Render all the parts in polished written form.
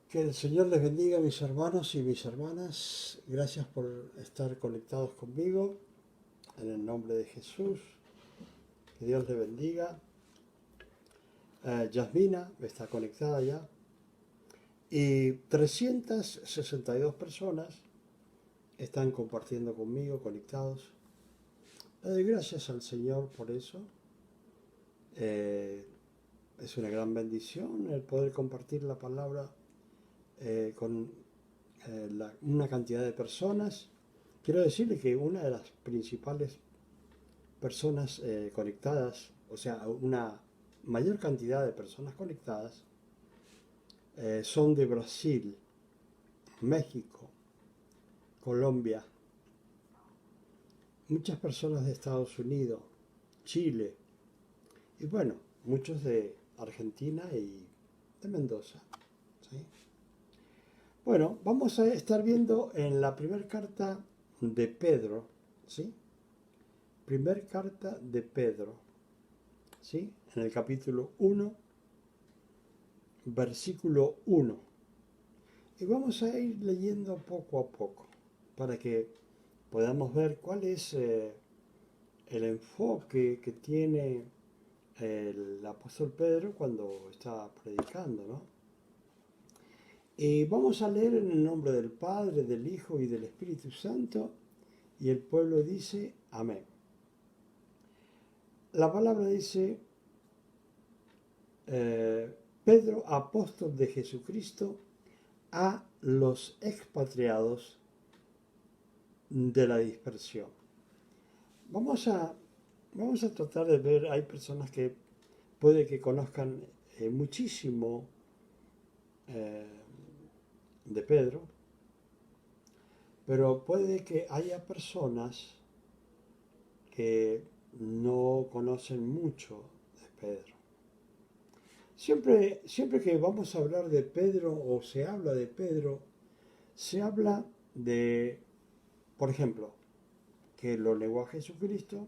Que el Señor les bendiga, mis hermanos y mis hermanas. Gracias por estar conectados conmigo. En el nombre de Jesús. Que Dios les bendiga. Yasmina está conectada ya. Y 362 personas están compartiendo conmigo, conectados. Le doy gracias al Señor por eso. Eh, es una gran bendición el poder compartir la palabra con una cantidad de personas. Quiero decirle que una de las principales personas conectadas, o sea, una mayor cantidad de personas conectadas, son de Brasil, México, Colombia, muchas personas de Estados Unidos, Chile y bueno, muchos de Argentina y de Mendoza. ¿Sí? Bueno, vamos a estar viendo en la primera carta de Pedro, ¿sí? Primer carta de Pedro, ¿sí? En el capítulo 1, versículo 1. Y vamos a ir leyendo poco a poco para que podamos ver cuál es el enfoque que tiene el apóstol Pedro cuando está predicando, ¿no? Y vamos a leer en el nombre del Padre, del Hijo y del Espíritu Santo, y el pueblo dice amén. La palabra dice, Pedro, apóstol de Jesucristo, a los expatriados de la dispersión. Vamos a, vamos a tratar de ver, hay personas que puede que conozcan muchísimo eh, de Pedro, pero puede que haya personas que no conocen mucho de Pedro. Siempre que vamos a hablar de Pedro o se habla de Pedro, se habla de, por ejemplo, que lo negó a Jesucristo,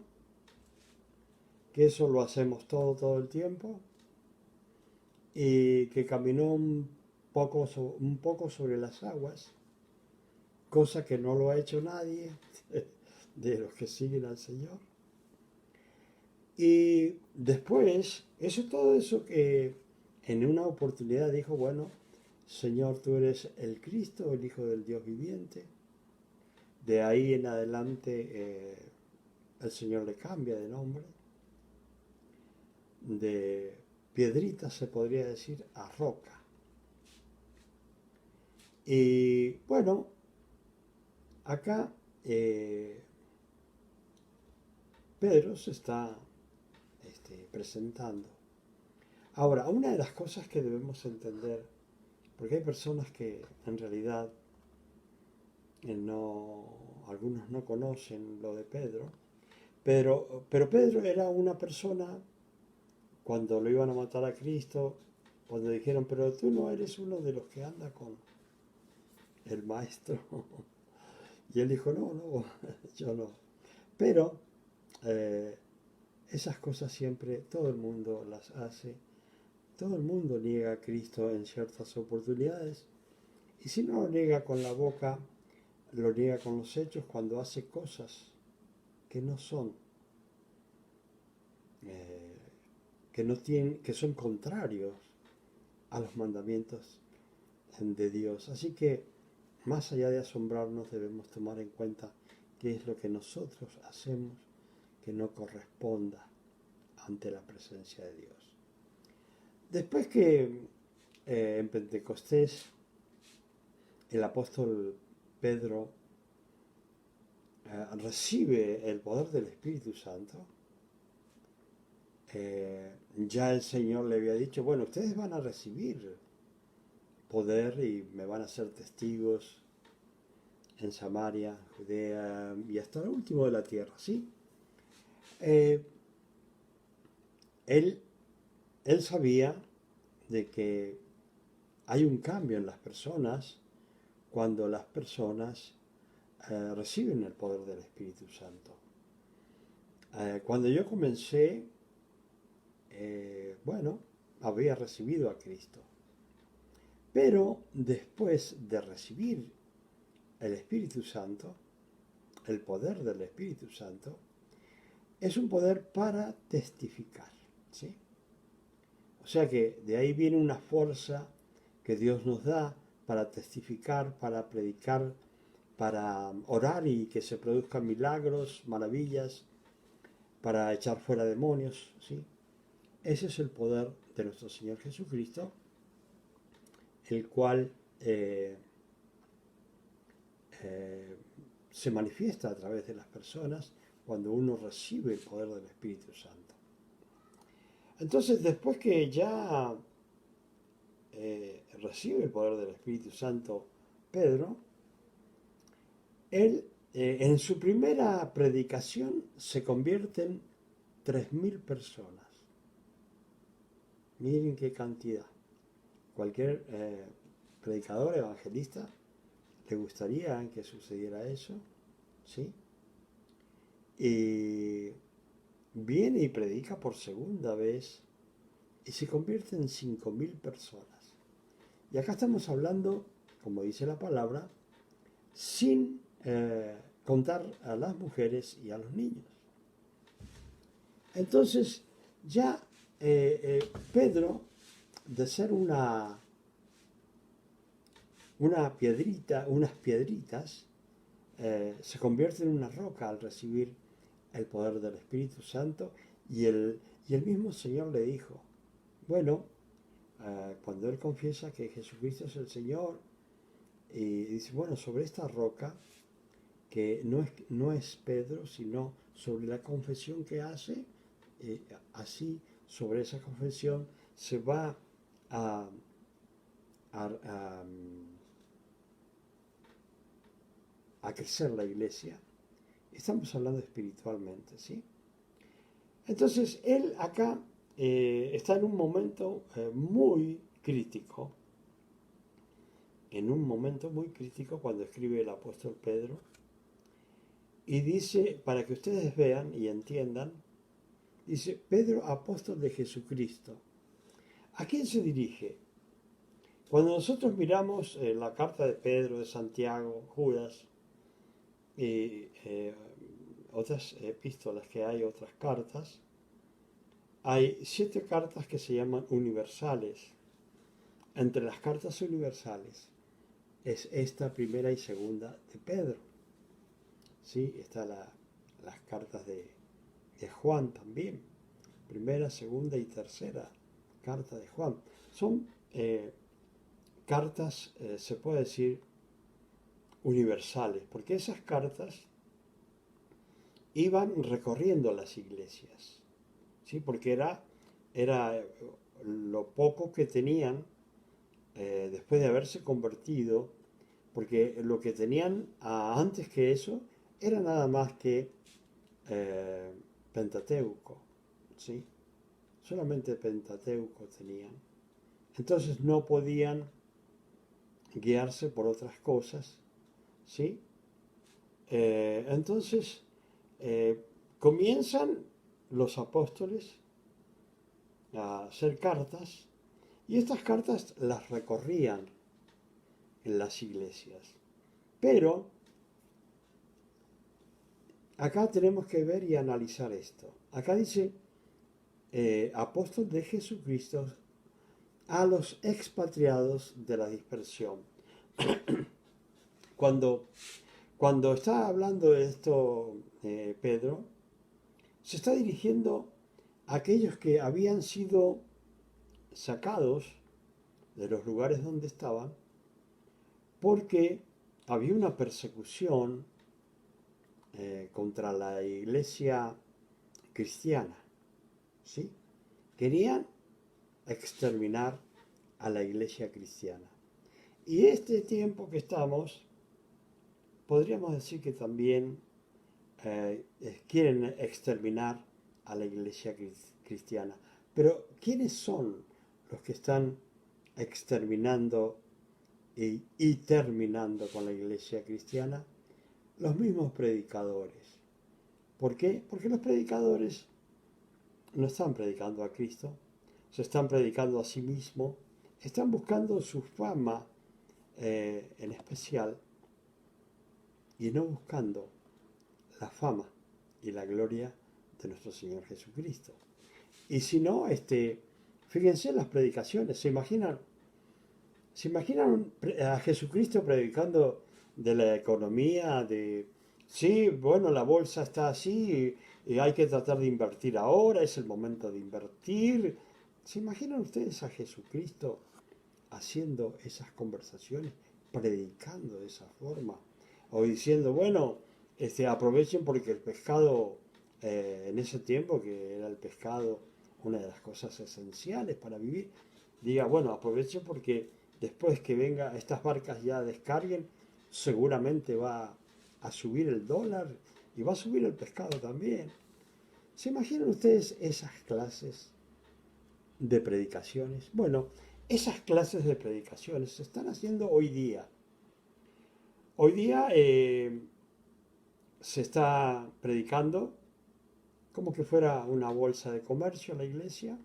que eso lo hacemos todo el tiempo, y que caminó un poco sobre las aguas, cosa que no lo ha hecho nadie de los que siguen al Señor. Y después, todo eso que en una oportunidad dijo, bueno, Señor, tú eres el Cristo, el Hijo del Dios viviente. De ahí en adelante el Señor le cambia de nombre. De piedrita se podría decir a roca. Y bueno, acá Pedro se está presentando. Ahora, una de las cosas que debemos entender, porque hay personas que en realidad algunos no conocen lo de Pedro, pero Pedro era una persona, cuando lo iban a matar a Cristo, cuando dijeron, pero tú no eres uno de los que anda con el maestro. Y él dijo, no, yo no. Pero eh, esas cosas siempre todo el mundo las hace. Todo el mundo niega a Cristo en ciertas oportunidades. Y si no lo niega con la boca, lo niega con los hechos cuando hace cosas que no son, eh, que son contrarios a los mandamientos de Dios. Así que, más allá de asombrarnos, debemos tomar en cuenta qué es lo que nosotros hacemos que no corresponda ante la presencia de Dios. Después que en Pentecostés el apóstol Pedro recibe el poder del Espíritu Santo, ya el Señor le había dicho, bueno, ustedes van a recibir poder y me van a ser testigos en Samaria, Judea y hasta lo último de la tierra, ¿sí? Eh, él, él sabía de que hay un cambio en las personas cuando las personas reciben el poder del Espíritu Santo. Cuando yo comencé, bueno, había recibido a Cristo, Pero después de recibir el Espíritu Santo, el poder del Espíritu Santo, es un poder para testificar, ¿sí? O sea que de ahí viene una fuerza que Dios nos da para testificar, para predicar, para orar y que se produzcan milagros, maravillas, para echar fuera demonios, ¿sí? Ese es el poder de nuestro Señor Jesucristo, el cual eh, se manifiesta a través de las personas cuando uno recibe el poder del Espíritu Santo. Entonces, después que ya recibe el poder del Espíritu Santo Pedro, él en su primera predicación se convierten 3.000 personas. Miren qué cantidad. Cualquier predicador, evangelista, le gustaría que sucediera eso, ¿sí? Y viene y predica por segunda vez y se convierte en 5.000 personas. Y acá estamos hablando, como dice la palabra, sin contar a las mujeres y a los niños. Entonces, ya Pedro, de ser una piedrita, unas piedritas, se convierte en una roca al recibir el poder del Espíritu Santo y el mismo Señor le dijo, bueno, cuando él confiesa que Jesucristo es el Señor, y dice, bueno, sobre esta roca, que no es Pedro, sino sobre la confesión que hace, así sobre esa confesión se va a, a, a crecer la iglesia. Estamos hablando espiritualmente, ¿sí? Entonces, él acá está en un momento muy crítico, cuando escribe el apóstol Pedro, y dice, para que ustedes vean y entiendan, dice, Pedro, apóstol de Jesucristo. ¿A quién se dirige? Cuando nosotros miramos la carta de Pedro, de Santiago, Judas, y otras epístolas que hay, otras cartas, hay 7 cartas que se llaman universales. Entre las cartas universales es esta primera y segunda de Pedro. ¿Sí? Está las cartas de Juan también. Primera, segunda y tercera carta de Juan. Son cartas, se puede decir, universales, porque esas cartas iban recorriendo las iglesias, ¿sí? Porque era lo poco que tenían después de haberse convertido, porque lo que tenían antes que eso era nada más que Pentateuco, ¿sí? Solamente Pentateuco tenían. Entonces no podían guiarse por otras cosas, ¿sí? Entonces comienzan los apóstoles a hacer cartas y estas cartas las recorrían en las iglesias. Pero acá tenemos que ver y analizar esto. Acá dice apóstol de Jesucristo a los expatriados de la dispersión. Cuando está hablando de esto Pedro, se está dirigiendo a aquellos que habían sido sacados de los lugares donde estaban porque había una persecución contra la iglesia cristiana, ¿sí? Querían exterminar a la iglesia cristiana. Y este tiempo que estamos, podríamos decir que también quieren exterminar a la iglesia cristiana. Pero ¿quiénes son los que están exterminando y terminando con la iglesia cristiana? Los mismos predicadores. ¿Por qué? Porque los predicadores no están predicando a Cristo, se están predicando a sí mismos, están buscando su fama en especial y no buscando la fama y la gloria de nuestro Señor Jesucristo. Y si no, fíjense en las predicaciones, ¿se imaginan a Jesucristo predicando de la economía, de, sí, bueno, la bolsa está así y hay que tratar de invertir ahora, es el momento de invertir? ¿Se imaginan ustedes a Jesucristo haciendo esas conversaciones, predicando de esa forma? O diciendo, bueno, aprovechen porque el pescado, en ese tiempo que era el pescado una de las cosas esenciales para vivir, diga, bueno, aprovechen porque después que venga estas barcas ya descarguen, seguramente va a subir el dólar y va a subir el pescado también. ¿Se imaginan ustedes esas clases de predicaciones? Bueno, esas clases de predicaciones se están haciendo hoy día. Hoy día se está predicando como que fuera una bolsa de comercio la iglesia,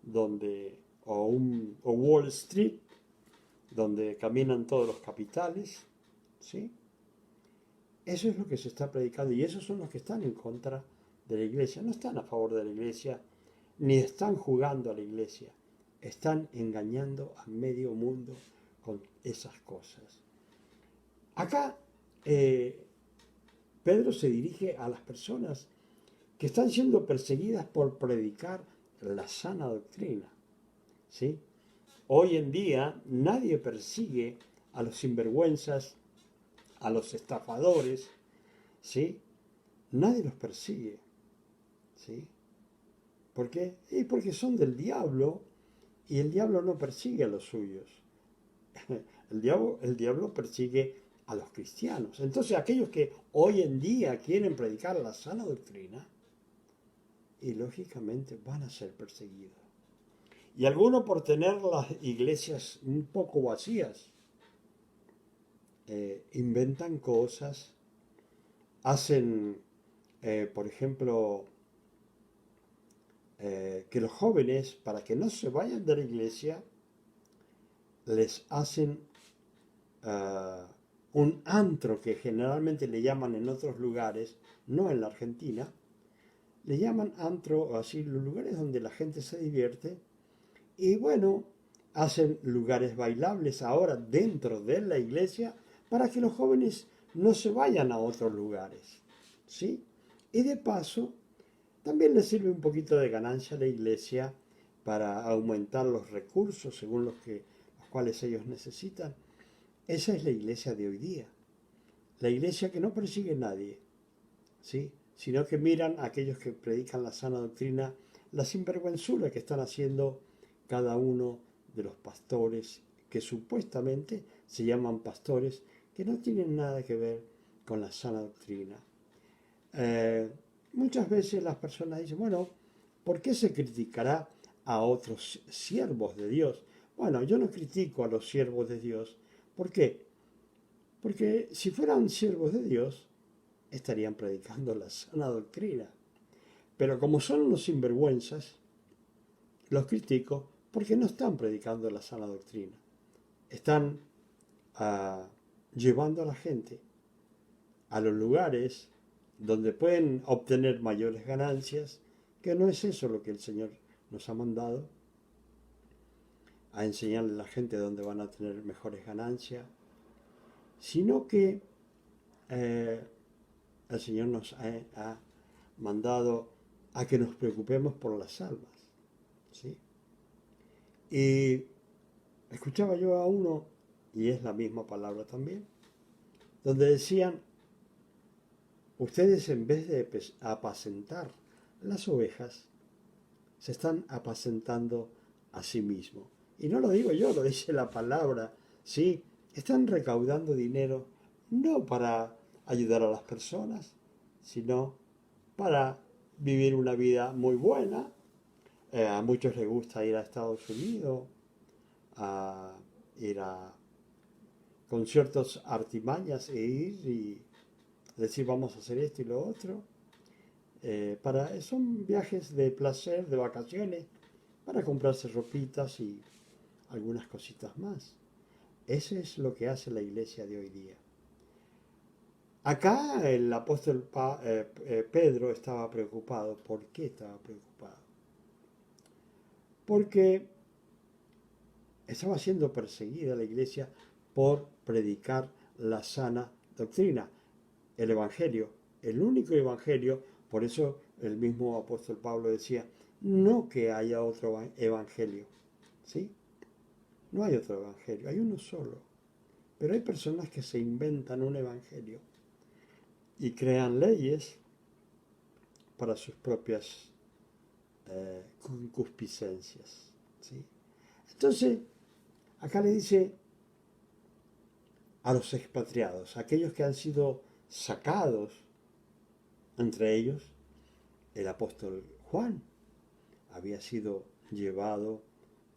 donde, o Wall Street, donde caminan todos los capitales, ¿sí? Eso es lo que se está predicando y esos son los que están en contra de la iglesia. No están a favor de la iglesia, ni están jugando a la iglesia. Están engañando a medio mundo con esas cosas. Acá Pedro se dirige a las personas que están siendo perseguidas por predicar la sana doctrina, ¿sí? Hoy en día nadie persigue a los sinvergüenzas, a los estafadores, ¿sí? Nadie los persigue, ¿sí? ¿Por qué? Y porque son del diablo y el diablo no persigue a los suyos. El diablo persigue a los cristianos. Entonces aquellos que hoy en día quieren predicar la sana doctrina, y lógicamente van a ser perseguidos. Y algunos por tener las iglesias un poco vacías, inventan cosas, hacen, por ejemplo, que los jóvenes, para que no se vayan de la iglesia, les hacen un antro que generalmente le llaman en otros lugares, no en la Argentina, le llaman antro, así, los lugares donde la gente se divierte. Y bueno, hacen lugares bailables ahora dentro de la iglesia para que los jóvenes no se vayan a otros lugares, ¿sí? Y de paso, también les sirve un poquito de ganancia a la iglesia para aumentar los recursos según los cuales ellos necesitan. Esa es la iglesia de hoy día. La iglesia que no persigue a nadie, ¿sí? Sino que miran a aquellos que predican la sana doctrina, la sinvergüenzura que están haciendo cada uno de los pastores que supuestamente se llaman pastores, que no tienen nada que ver con la sana doctrina. Muchas veces las personas dicen, bueno, ¿por qué se criticará a otros siervos de Dios? Bueno, yo no critico a los siervos de Dios. ¿Por qué? Porque si fueran siervos de Dios, estarían predicando la sana doctrina. Pero como son unos sinvergüenzas, los critico porque no están predicando la sana doctrina. Están llevando a la gente a los lugares donde pueden obtener mayores ganancias, que no es eso lo que el Señor nos ha mandado, a enseñarle a la gente dónde van a tener mejores ganancias, sino que el Señor nos ha mandado a que nos preocupemos por las almas, ¿sí? Y escuchaba yo a uno, y es la misma palabra también, donde decían, ustedes en vez de apacentar las ovejas, se están apacentando a sí mismos. Y no lo digo yo, lo dice la palabra, ¿sí? Están recaudando dinero no para ayudar a las personas, sino para vivir una vida muy buena. A muchos les gusta ir a Estados Unidos, a ir a conciertos artimañas e ir y decir vamos a hacer esto y lo otro. Son viajes de placer, de vacaciones, para comprarse ropitas y algunas cositas más. Eso es lo que hace la iglesia de hoy día. Acá el apóstol Pedro estaba preocupado. ¿Por qué estaba preocupado? Porque estaba siendo perseguida la iglesia por predicar la sana doctrina, el evangelio, el único evangelio. Por eso el mismo apóstol Pablo decía, no que haya otro evangelio, ¿sí? No hay otro evangelio, hay uno solo. Pero hay personas que se inventan un evangelio y crean leyes para sus propias concupiscencias, ¿sí? Entonces, acá le dice a los expatriados, aquellos que han sido sacados, entre ellos el apóstol Juan había sido llevado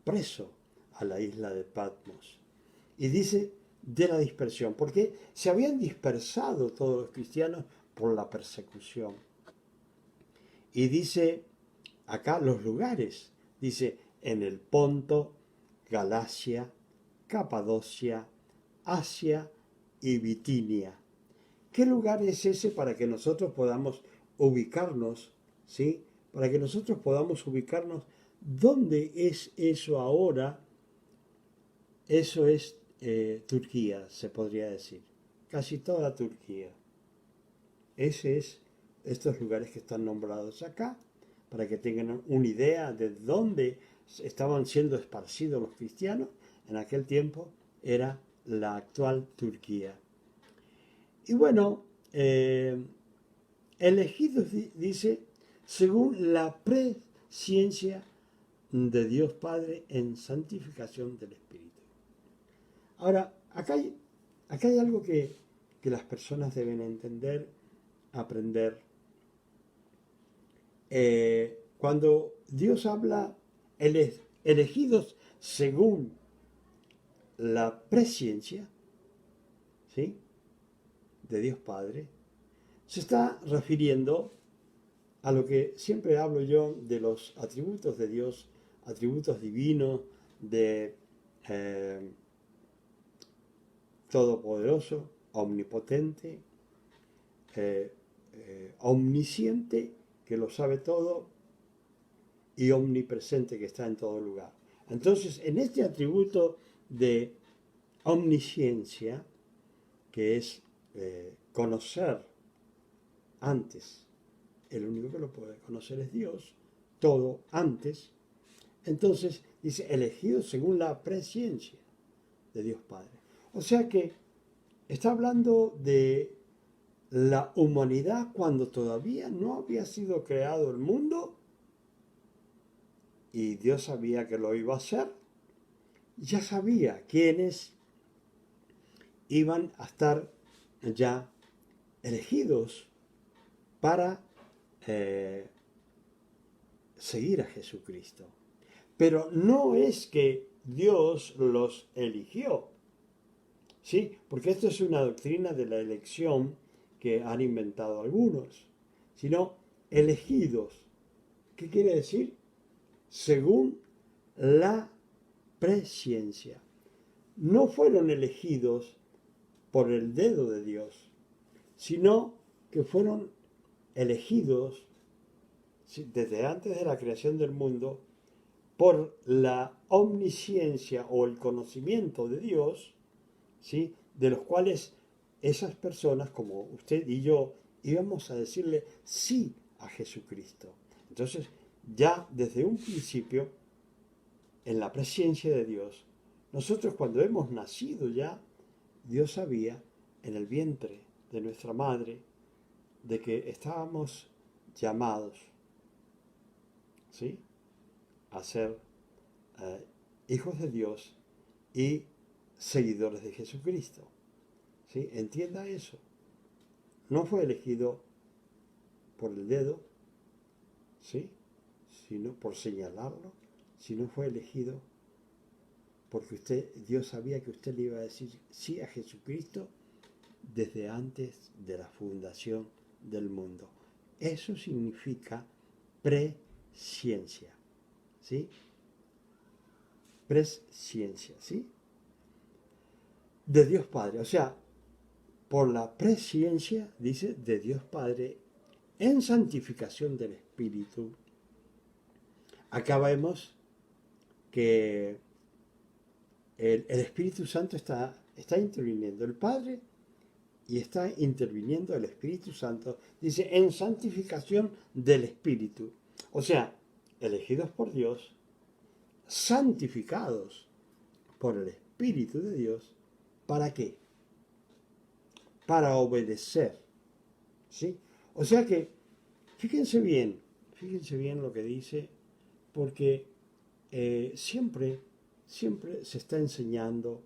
preso a la isla de Patmos. Y dice de la dispersión, porque se habían dispersado todos los cristianos por la persecución. Y dice acá los lugares, dice en el Ponto, Galacia, Capadocia, Asia y Bitinia. ¿Qué lugar es ese para que nosotros podamos ubicarnos, ¿sí? Para que nosotros podamos ubicarnos, ¿dónde es eso ahora? Eso es Turquía, se podría decir. Casi toda Turquía. Ese es estos lugares que están nombrados acá, para que tengan una idea de dónde estaban siendo esparcidos los cristianos. En aquel tiempo era la actual Turquía. Y bueno, elegidos, dice, según la presciencia de Dios Padre en santificación del Espíritu. Ahora, acá hay algo que las personas deben entender, aprender. Cuando Dios habla, elegidos según la presciencia, ¿sí?, de Dios Padre, se está refiriendo a lo que siempre hablo yo de los atributos de Dios, atributos divinos, de todopoderoso, omnipotente, omnisciente, que lo sabe todo, y omnipresente, que está en todo lugar. Entonces, en este atributo de omnisciencia, que es conocer antes, el único que lo puede conocer es Dios, todo antes, entonces dice elegido según la presciencia de Dios Padre. O sea que está hablando de la humanidad cuando todavía no había sido creado el mundo y Dios sabía que lo iba a hacer. Ya sabía quiénes iban a estar ya elegidos para seguir a Jesucristo. Pero no es que Dios los eligió, ¿sí? Porque esto es una doctrina de la elección que han inventado algunos, sino elegidos. ¿Qué quiere decir? Según la presciencia. No fueron elegidos por el dedo de Dios, sino que fueron elegidos desde antes de la creación del mundo por la omnisciencia o el conocimiento de Dios, ¿sí?, de los cuales esas personas, como usted y yo, íbamos a decirle sí a Jesucristo. Entonces, ya desde un principio, en la presencia de Dios, nosotros cuando hemos nacido ya, Dios sabía en el vientre de nuestra madre de que estábamos llamados, ¿sí?, a ser hijos de Dios y seguidores de Jesucristo. ¿Sí? Entienda eso. No fue elegido por el dedo, ¿sí?, sino por señalarlo, sino fue elegido porque Dios sabía que usted le iba a decir sí a Jesucristo desde antes de la fundación del mundo. Eso significa presciencia, ¿sí? presciencia, ¿sí? De Dios Padre. O sea, por la presciencia, dice, de Dios Padre, en santificación del Espíritu. Acá vemos que el Espíritu Santo está interviniendo. El Padre y está interviniendo el Espíritu Santo, dice, en santificación del Espíritu. O sea, elegidos por Dios, santificados por el Espíritu de Dios, ¿para qué? Para obedecer, ¿sí? O sea que, fíjense bien lo que dice, porque siempre se está enseñando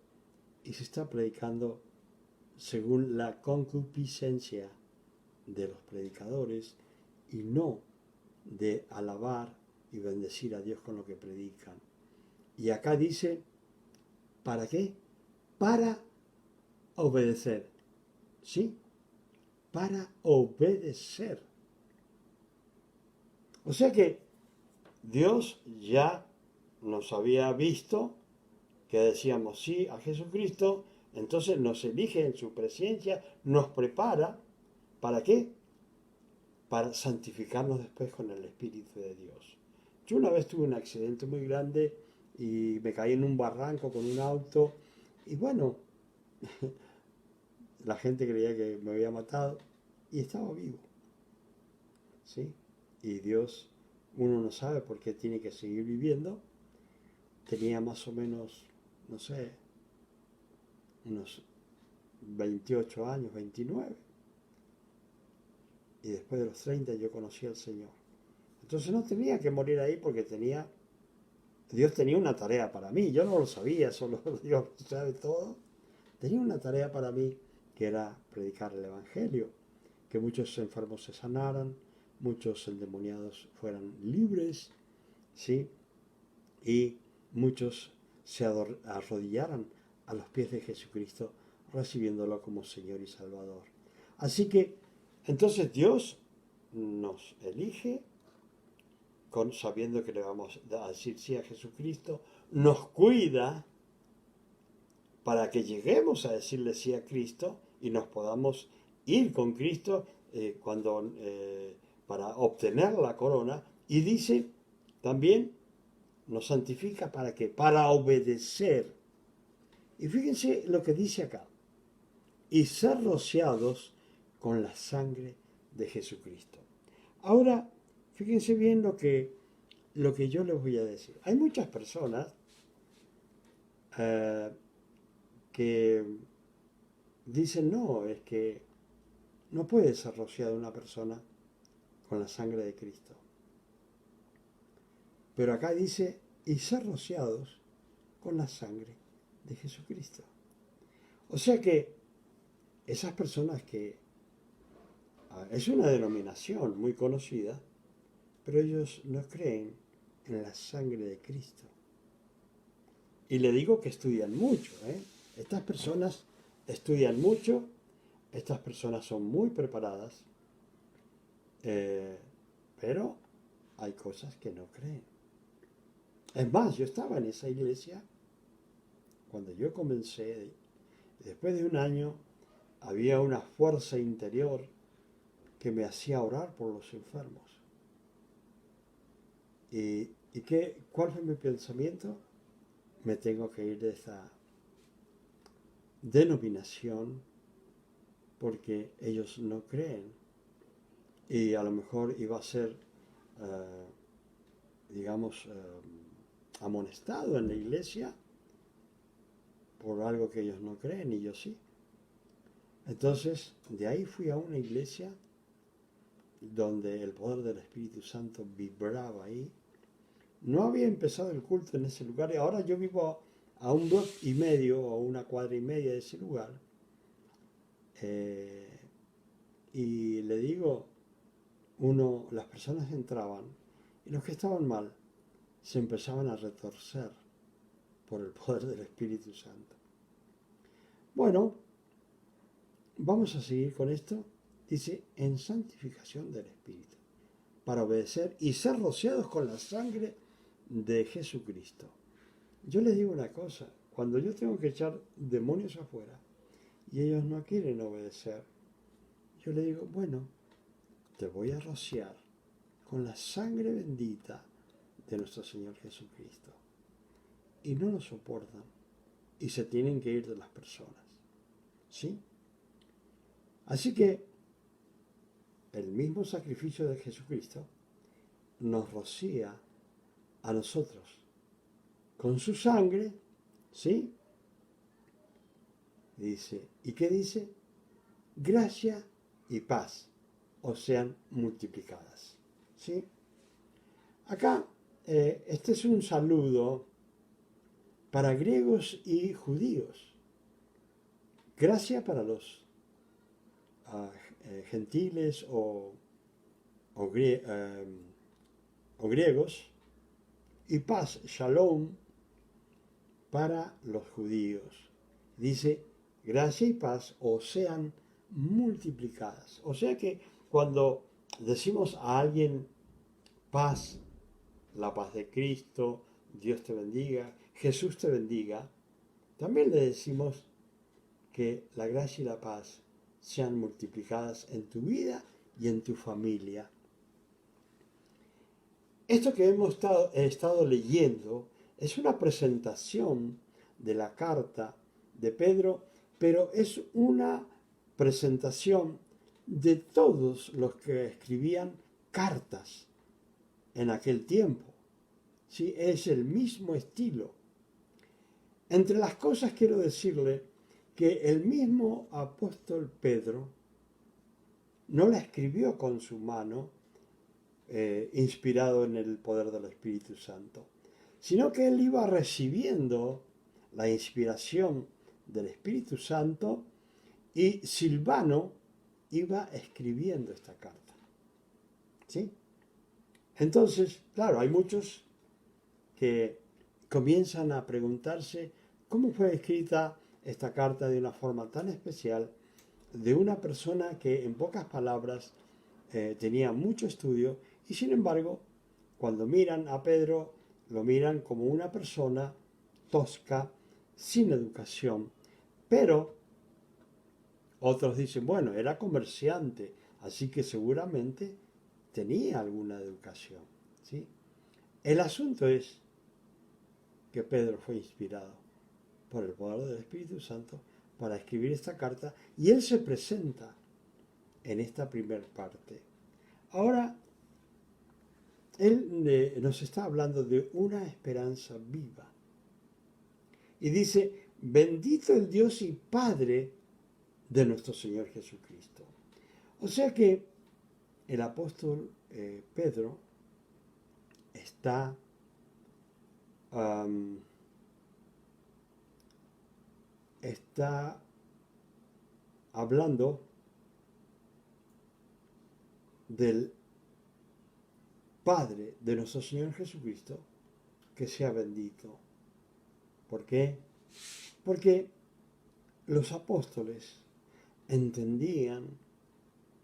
y se está predicando según la concupiscencia de los predicadores y no de alabar y bendecir a Dios con lo que predican. Y acá dice, ¿para qué? Para obedecer, ¿sí? Para obedecer. O sea que Dios ya nos había visto que decíamos sí a Jesucristo, entonces nos elige en su presencia, nos prepara, ¿para qué? Para santificarnos después con el Espíritu de Dios. Yo una vez tuve un accidente muy grande y me caí en un barranco con un auto y bueno, la gente creía que me había matado y estaba vivo, ¿sí? Y Dios, uno no sabe por qué tiene que seguir viviendo. Tenía más o menos, no sé, unos 28 años, 29. Y después de los 30 yo conocí al Señor. Entonces no tenía que morir ahí porque Dios tenía una tarea para mí. Yo no lo sabía, solo Dios sabe todo. Tenía una tarea para mí que era predicar el Evangelio, que muchos enfermos se sanaran, muchos endemoniados fueran libres, ¿sí? Y muchos se arrodillaran a los pies de Jesucristo, recibiéndolo como Señor y Salvador. Así que, entonces Dios nos elige, sabiendo que le vamos a decir sí a Jesucristo, nos cuida para que lleguemos a decirle sí a Cristo y nos podamos ir con Cristo para obtener la corona. Y dice también, nos santifica para qué, para obedecer. Y fíjense lo que dice acá, y ser rociados con la sangre de Jesucristo. Ahora, fíjense bien lo que yo les voy a decir. Hay muchas personas que dicen, no, es que no puede ser rociada una persona con la sangre de Cristo. Pero acá dice, y ser rociados con la sangre de Jesucristo. O sea que esas personas que es una denominación muy conocida, pero ellos no creen en la sangre de Cristo. Y le digo que estudian mucho, ¿eh? Estas personas estudian mucho, estas personas son muy preparadas, pero hay cosas que no creen. Es más, yo estaba en esa iglesia cuando yo comencé, después de un año, había una fuerza interior que me hacía orar por los enfermos. ¿Y cuál fue mi pensamiento? Me tengo que ir de esta denominación porque ellos no creen. Y a lo mejor iba a ser, digamos, amonestado en la iglesia por algo que ellos no creen y yo sí. Entonces, de ahí fui a una iglesia donde el poder del Espíritu Santo vibraba ahí. No había empezado el culto en ese lugar y ahora yo vivo a un bloque y medio o una cuadra y media de ese lugar. Y le digo, las personas entraban y los que estaban mal se empezaban a retorcer por el poder del Espíritu Santo. Bueno, vamos a seguir con esto. Dice, en santificación del Espíritu, para obedecer y ser rociados con la sangre de Jesucristo. Yo les digo una cosa, cuando yo tengo que echar demonios afuera y ellos no quieren obedecer, yo les digo, bueno, te voy a rociar con la sangre bendita de nuestro Señor Jesucristo. Y no lo soportan y se tienen que ir de las personas. ¿Sí? Así que el mismo sacrificio de Jesucristo nos rocía a nosotros con su sangre, ¿sí? Dice, ¿y qué dice? Gracia y paz os sean multiplicadas. ¿Sí? Acá, este es un saludo para griegos y judíos. Gracia para los gentiles o, o griegos y paz, shalom, para los judíos. Dice, gracia y paz os sean multiplicadas. O sea que cuando decimos a alguien paz, la paz de Cristo, Dios te bendiga, Jesús te bendiga, también le decimos que la gracia y la paz sean multiplicadas en tu vida y en tu familia. Esto que he estado leyendo es una presentación de la carta de Pedro, pero es una presentación de todos los que escribían cartas en aquel tiempo. ¿Sí? Es el mismo estilo. Entre las cosas quiero decirle que el mismo apóstol Pedro no la escribió con su mano, inspirado en el poder del Espíritu Santo, sino que él iba recibiendo la inspiración del Espíritu Santo y Silvano iba escribiendo esta carta. ¿Sí? Entonces, claro, hay muchos que comienzan a preguntarse cómo fue escrita esta carta de una forma tan especial de una persona que en pocas palabras tenía mucho estudio y sin embargo cuando miran a Pedro lo miran como una persona tosca, sin educación, pero otros dicen, bueno, era comerciante, así que seguramente tenía alguna educación. ¿Sí? El asunto es que Pedro fue inspirado por el poder del Espíritu Santo para escribir esta carta y él se presenta en esta primera parte. Ahora, él nos está hablando de una esperanza viva y dice, bendito el Dios y Padre de nuestro Señor Jesucristo. O sea que el apóstol Pedro está hablando del Padre de nuestro Señor Jesucristo, que sea bendito. ¿Por qué? Porque los apóstoles entendían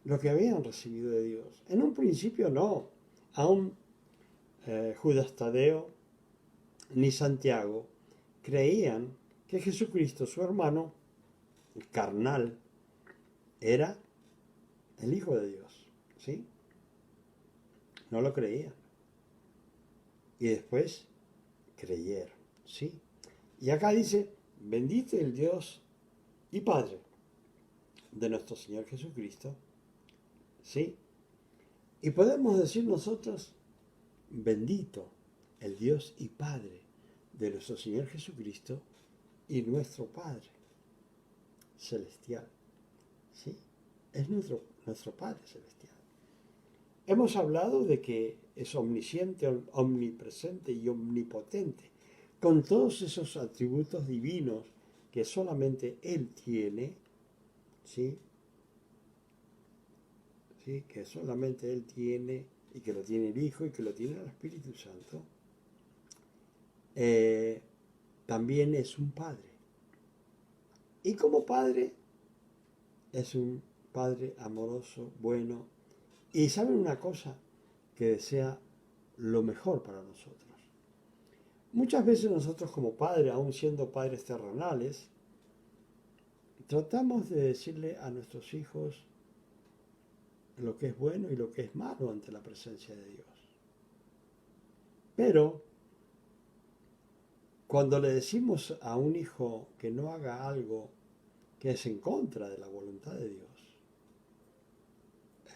lo que habían recibido de Dios. En un principio no, aún Judas Tadeo ni Santiago creían que Jesucristo, su hermano carnal, era el Hijo de Dios. ¿Sí? No lo creían. Y después creyeron. ¿Sí? Y acá dice, bendito el Dios y Padre de nuestro Señor Jesucristo. ¿Sí? Y podemos decir nosotros, bendito el Dios y Padre de nuestro Señor Jesucristo y nuestro Padre celestial. ¿Sí? Es nuestro Padre celestial. Hemos hablado de que es omnisciente, omnipresente y omnipotente, con todos esos atributos divinos que solamente Él tiene, ¿sí? ¿Sí? Que solamente Él tiene y que lo tiene el Hijo y que lo tiene el Espíritu Santo. También es un Padre. Y como Padre, es un Padre amoroso, bueno. Y ¿saben una cosa? Que desea lo mejor para nosotros. Muchas veces nosotros como padres, aún siendo padres terrenales, tratamos de decirle a nuestros hijos lo que es bueno y lo que es malo ante la presencia de Dios. Pero cuando le decimos a un hijo que no haga algo que es en contra de la voluntad de Dios,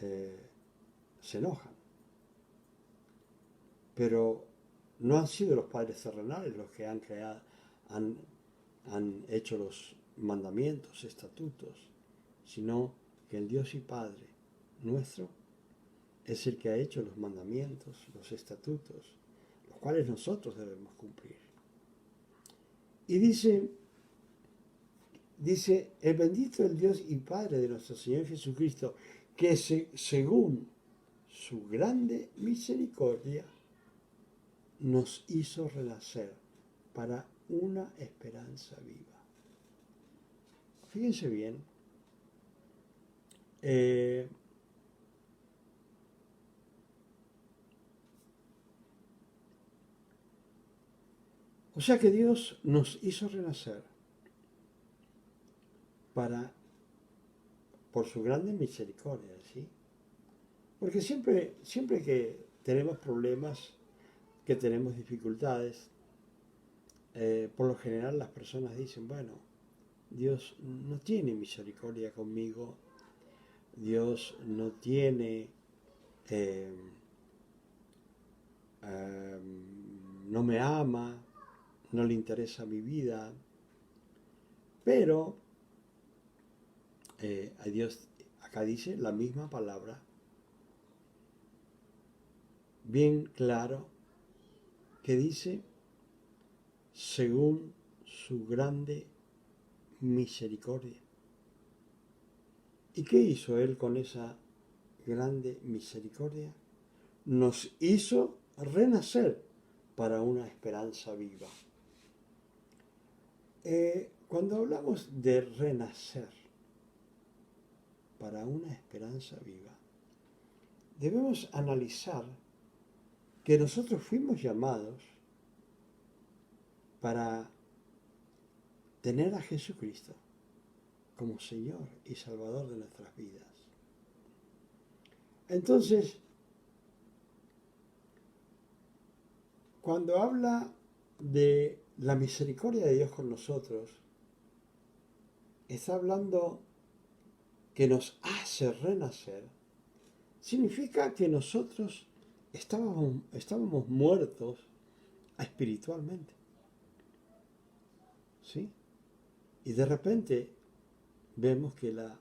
eh, se enojan. Pero no han sido los padres terrenales los que han creado, han, han hecho los mandamientos, estatutos, sino que el Dios y Padre nuestro es el que ha hecho los mandamientos, los estatutos, los cuales nosotros debemos cumplir. Y dice, el bendito el Dios y Padre de nuestro Señor Jesucristo, que según su grande misericordia nos hizo renacer para una esperanza viva. Fíjense bien, o sea que Dios nos hizo renacer para, por su grande misericordia, ¿sí? Porque siempre que tenemos problemas, que tenemos dificultades, por lo general las personas dicen, bueno, Dios no tiene misericordia conmigo, Dios no tiene, eh, eh, no me ama, no le interesa mi vida, pero a Dios acá dice la misma palabra, bien claro, que dice, según su grande misericordia. ¿Y qué hizo Él con esa grande misericordia? Nos hizo renacer para una esperanza viva. Cuando hablamos de renacer para una esperanza viva, debemos analizar que nosotros fuimos llamados para tener a Jesucristo como Señor y Salvador de nuestras vidas. Entonces, cuando habla de la misericordia de Dios con nosotros, está hablando que nos hace renacer, significa que nosotros estábamos muertos espiritualmente. ¿Sí? Y de repente vemos que la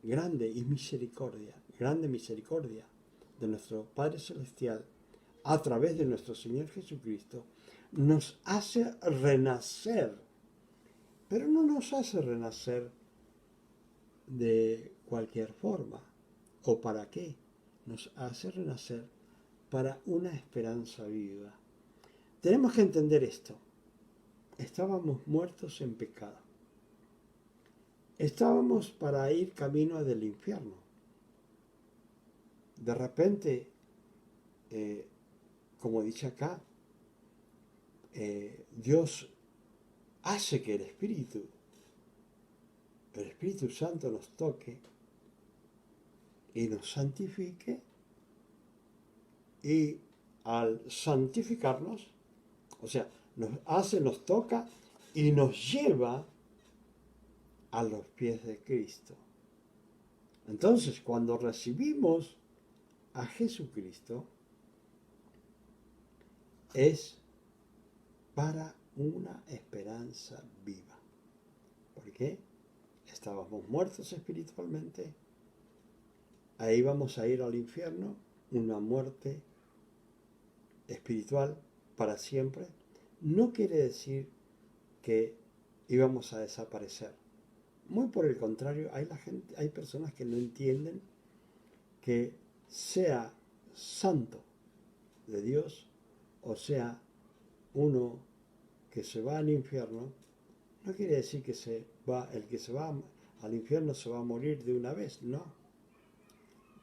grande misericordia de nuestro Padre Celestial, a través de nuestro Señor Jesucristo, nos hace renacer. Pero no nos hace renacer de cualquier forma. ¿O para qué? Nos hace renacer para una esperanza viva. Tenemos que entender esto. Estábamos muertos en pecado. Estábamos para ir camino del infierno. De repente, como dice acá, Dios hace que el Espíritu Santo nos toque y nos santifique, y al santificarnos, o sea, nos toca y nos lleva a los pies de Cristo. Entonces, cuando recibimos a Jesucristo, es para una esperanza viva. ¿Por qué? Estábamos muertos espiritualmente, ahí vamos a ir al infierno, una muerte espiritual para siempre. No quiere decir que íbamos a desaparecer. Muy por el contrario, hay personas que no entienden que sea santo de Dios, o sea, uno que se va al infierno, no quiere decir que el que se va al infierno se va a morir de una vez, no.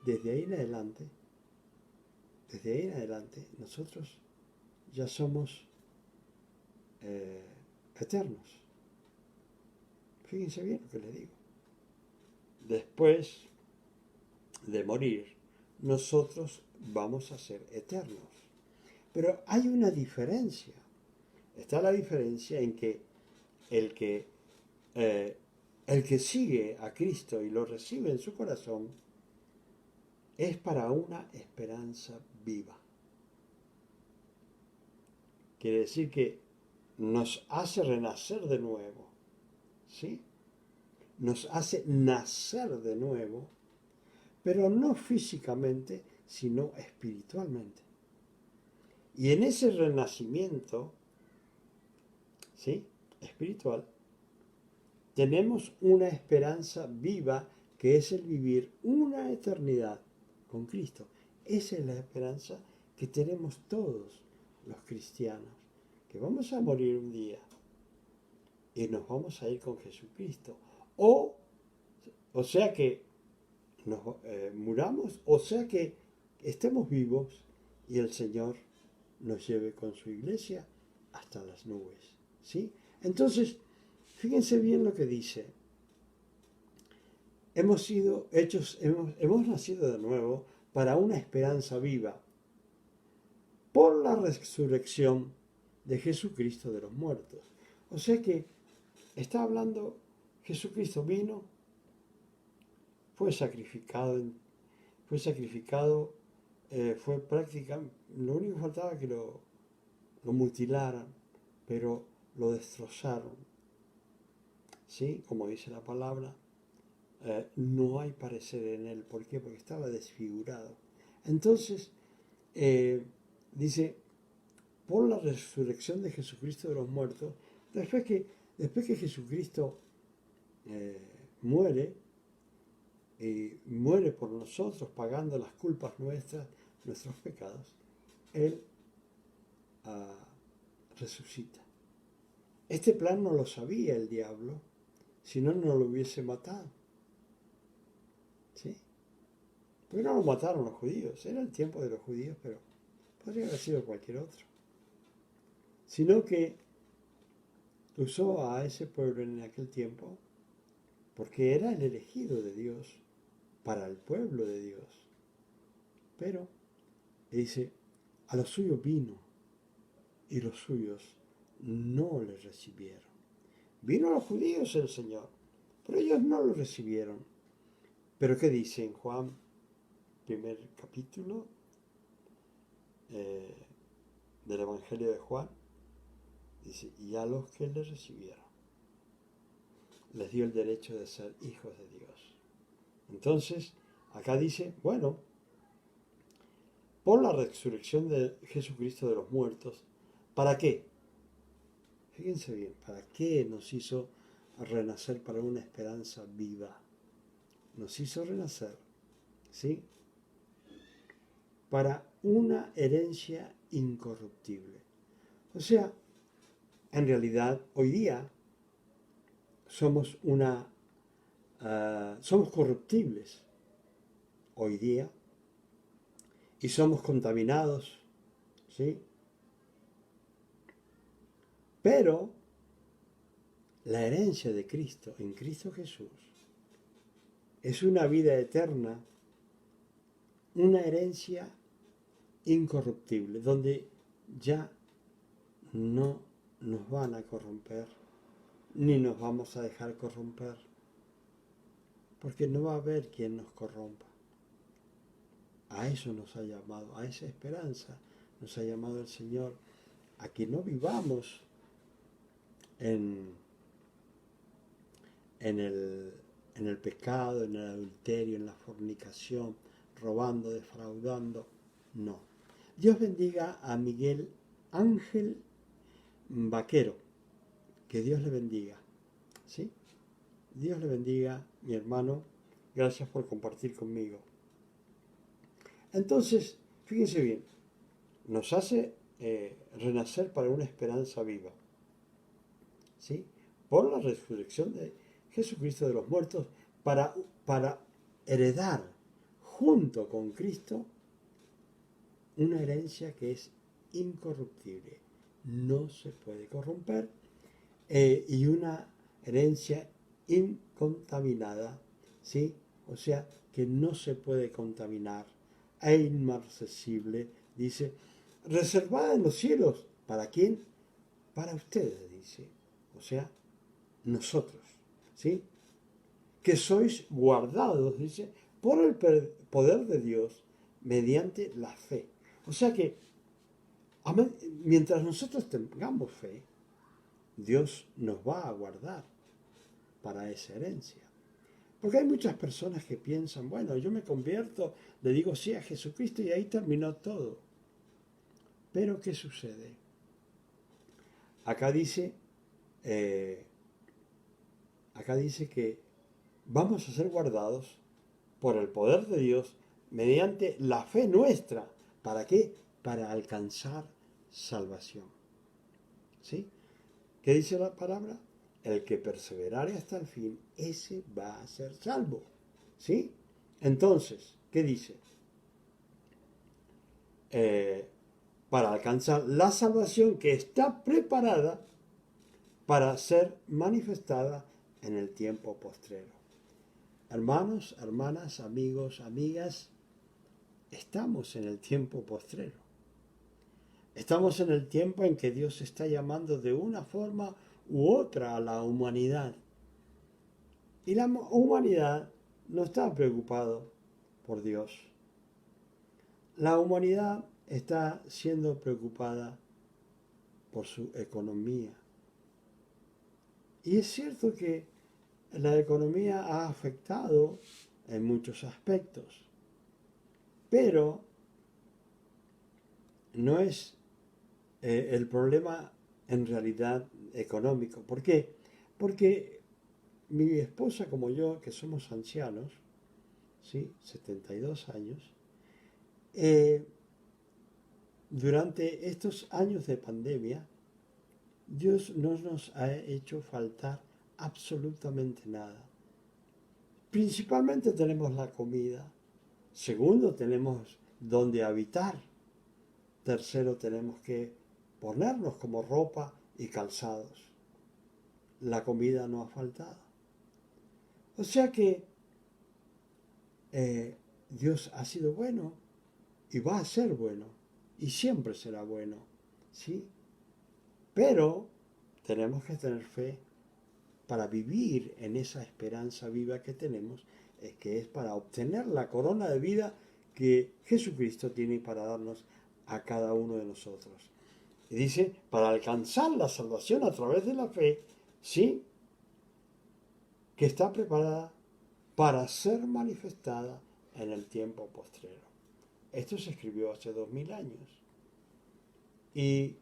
Desde ahí en adelante, nosotros ya somos eternos. Fíjense bien lo que les digo. Después de morir, nosotros vamos a ser eternos. Pero hay una diferencia. Está la diferencia en que el que, el que sigue a Cristo y lo recibe en su corazón es para una esperanza viva. Quiere decir que nos hace renacer de nuevo, ¿sí? Nos hace nacer de nuevo, pero no físicamente, sino espiritualmente. Y en ese renacimiento, ¿sí?, espiritual, tenemos una esperanza viva que es el vivir una eternidad con Cristo. Esa es la esperanza que tenemos todos los cristianos, que vamos a morir un día y nos vamos a ir con Jesucristo. O sea que nos muramos, o sea que estemos vivos y el Señor nos lleve con su iglesia hasta las nubes, ¿sí? Entonces, fíjense bien lo que dice. Hemos nacido de nuevo para una esperanza viva por la resurrección de Jesucristo de los muertos. O sea que está hablando, Jesucristo vino, fue sacrificado, fue prácticamente, lo único que faltaba que lo mutilaran, pero lo destrozaron. ¿Sí? Como dice la palabra, no hay parecer en él. ¿Por qué? Porque estaba desfigurado. Entonces, dice, por la resurrección de Jesucristo de los muertos, después que Jesucristo muere, y muere por nosotros, pagando las culpas nuestras, nuestros pecados, Él resucita. Este plan no lo sabía el diablo, si no, no lo hubiese matado. ¿Sí? Porque no lo mataron los judíos, era el tiempo de los judíos, pero podría haber sido cualquier otro. Sino que usó a ese pueblo en aquel tiempo porque era el elegido de Dios para el pueblo de Dios. Pero, dice, a los suyos vino y los suyos no le recibieron. Vino a los judíos el Señor, pero ellos no lo recibieron. Pero ¿qué dice en Juan, primer capítulo del Evangelio de Juan? Dice, y a los que le recibieron, les dio el derecho de ser hijos de Dios. Entonces, acá dice, bueno, por la resurrección de Jesucristo de los muertos, ¿para qué? Fíjense bien, ¿para qué nos hizo renacer para una esperanza viva? Nos hizo renacer, ¿sí?, para una herencia incorruptible. O sea, en realidad, hoy día somos somos corruptibles. Hoy día. Y somos contaminados, ¿sí? Pero la herencia de Cristo, en Cristo Jesús, es una vida eterna, una herencia incorruptible, donde ya no nos van a corromper, ni nos vamos a dejar corromper, porque no va a haber quien nos corrompa. A eso nos ha llamado, a esa esperanza nos ha llamado el Señor, a que no vivamos en el pecado, en el adulterio, en la fornicación, robando, defraudando. No. Dios bendiga a Miguel Ángel Vaquero. Que Dios le bendiga. ¿Sí? Dios le bendiga, mi hermano. Gracias por compartir conmigo. Entonces, fíjense bien, nos hace renacer para una esperanza viva. ¿Sí? Por la resurrección de Jesucristo de los muertos, para heredar junto con Cristo una herencia que es incorruptible. no se puede corromper, y una herencia incontaminada, ¿sí? O sea, que no se puede contaminar, e inmarcesible, dice, reservada en los cielos. ¿Para quién? Para ustedes, dice. O sea, nosotros, ¿sí? Que sois guardados, dice, por el poder de Dios mediante la fe. O sea que, mientras nosotros tengamos fe, Dios nos va a guardar para esa herencia. Porque hay muchas personas que piensan, bueno, yo me convierto, le digo sí a Jesucristo y ahí terminó todo. Pero ¿qué sucede? Acá dice, eh, que vamos a ser guardados por el poder de Dios mediante la fe nuestra. ¿Para qué? Para alcanzar salvación. ¿Sí? ¿Qué dice la palabra? El que perseverare hasta el fin, ese va a ser salvo. ¿Sí? Entonces, ¿qué dice? Para alcanzar la salvación que está preparada para ser manifestada en el tiempo postrero. Hermanos, hermanas, amigos, amigas, estamos en el tiempo postrero. Estamos en el tiempo en que Dios está llamando de una forma u otra a la humanidad. Y la humanidad no está preocupada por Dios. La humanidad está siendo preocupada por su economía. Y es cierto que la economía ha afectado en muchos aspectos, pero no es el problema en realidad económico. ¿Por qué? Porque mi esposa como yo, que somos ancianos, ¿sí? 72 años, durante estos años de pandemia, Dios no nos ha hecho faltar absolutamente nada. Principalmente tenemos la comida. Segundo, tenemos donde habitar. Tercero, tenemos que ponernos como ropa y calzados. La comida no ha faltado. O sea que Dios ha sido bueno y va a ser bueno y siempre será bueno, ¿sí? Pero tenemos que tener fe para vivir en esa esperanza viva que tenemos, que es para obtener la corona de vida que Jesucristo tiene para darnos a cada uno de nosotros. Y dice, para alcanzar la salvación a través de la fe, ¿sí? Que está preparada para ser manifestada en el tiempo postrero. Esto se escribió hace 2000 años. Y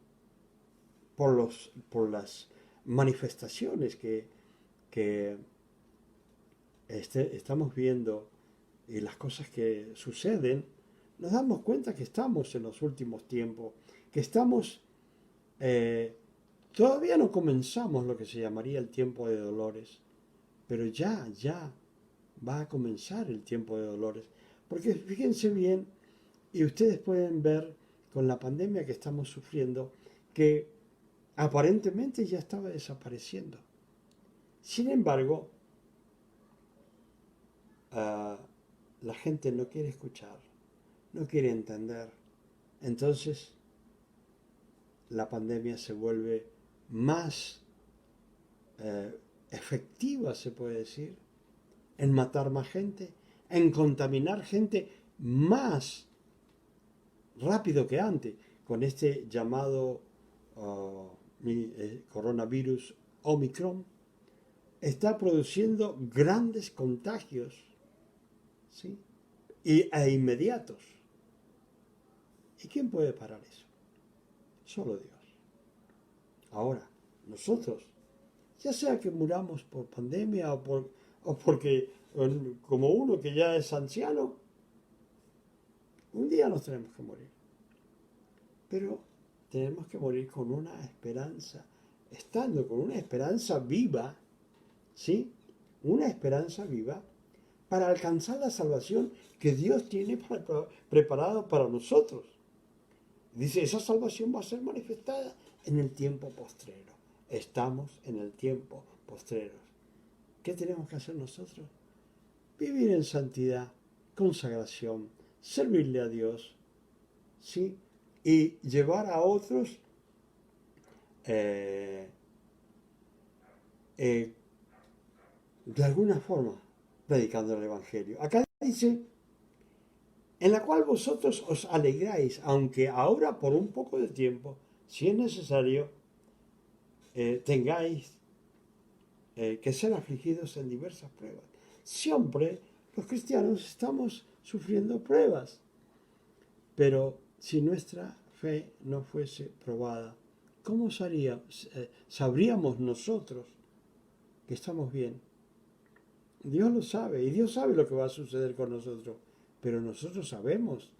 por las manifestaciones que estamos viendo y las cosas que suceden, nos damos cuenta que estamos en los últimos tiempos, que estamos, todavía no comenzamos lo que se llamaría el tiempo de dolores, pero ya va a comenzar el tiempo de dolores. Porque fíjense bien, y ustedes pueden ver con la pandemia que estamos sufriendo, que aparentemente ya estaba desapareciendo. Sin embargo, la gente no quiere escuchar, no quiere entender. Entonces, la pandemia se vuelve más efectiva, se puede decir, en matar más gente, en contaminar gente más rápido que antes, con este llamado coronavirus Omicron, está produciendo grandes contagios, ¿sí? E inmediatos. ¿Y quién puede parar eso? Solo Dios. Ahora, nosotros, ya sea que muramos por pandemia o porque, como uno que ya es anciano, un día nos tenemos que morir. Pero tenemos que morir con una esperanza, estando con una esperanza viva, ¿sí? Una esperanza viva para alcanzar la salvación que Dios tiene preparada para nosotros. Dice, esa salvación va a ser manifestada en el tiempo postrero. Estamos en el tiempo postrero. ¿Qué tenemos que hacer nosotros? Vivir en santidad, consagración, servirle a Dios, ¿sí? Y llevar a otros eh, eh, de alguna forma predicando el Evangelio. Acá dice, en la cual vosotros os alegráis, aunque ahora por un poco de tiempo, si es necesario, tengáis que ser afligidos en diversas pruebas. Siempre los cristianos estamos sufriendo pruebas, pero si nuestra fe no fuese probada, ¿cómo sabríamos nosotros que estamos bien? Dios lo sabe y Dios sabe lo que va a suceder con nosotros, pero nosotros sabemos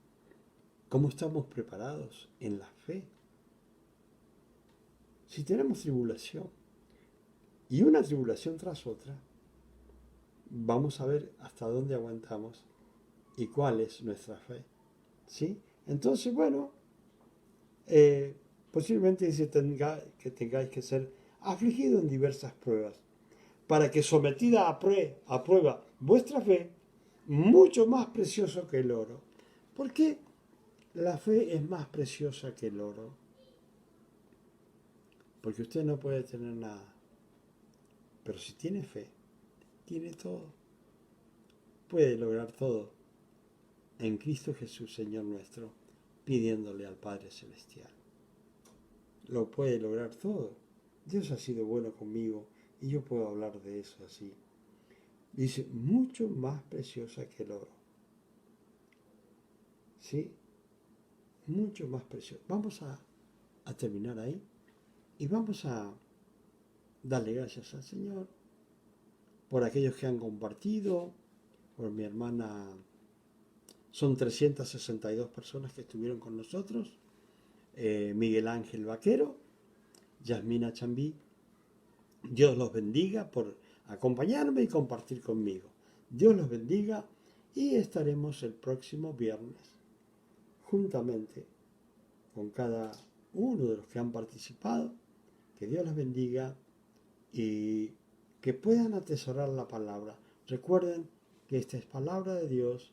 cómo estamos preparados en la fe. Si tenemos tribulación y una tribulación tras otra, vamos a ver hasta dónde aguantamos y cuál es nuestra fe. ¿Sí? Entonces, bueno, posiblemente que tengáis que ser afligidos en diversas pruebas, para que sometida a prueba vuestra fe, mucho más precioso que el oro. ¿Por qué la fe es más preciosa que el oro? Porque usted no puede tener nada, pero si tiene fe, tiene todo. Puede lograr todo en Cristo Jesús, Señor nuestro, pidiéndole al Padre Celestial. Lo puede lograr todo. Dios ha sido bueno conmigo y yo puedo hablar de eso así. Dice, mucho más preciosa que el oro. ¿Sí? Mucho más preciosa. Vamos a terminar ahí y vamos a darle gracias al Señor por aquellos que han compartido, por mi hermana. Son 362 personas que estuvieron con nosotros. Miguel Ángel Vaquero, Yasmina Chambí. Dios los bendiga por acompañarme y compartir conmigo. Dios los bendiga y estaremos el próximo viernes juntamente con cada uno de los que han participado. Que Dios les bendiga y que puedan atesorar la palabra. Recuerden que esta es palabra de Dios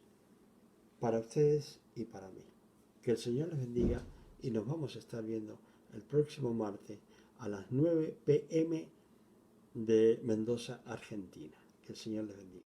para ustedes y para mí. Que el Señor les bendiga y nos vamos a estar viendo el próximo martes a las 9 p.m. de Mendoza, Argentina. Que el Señor les bendiga.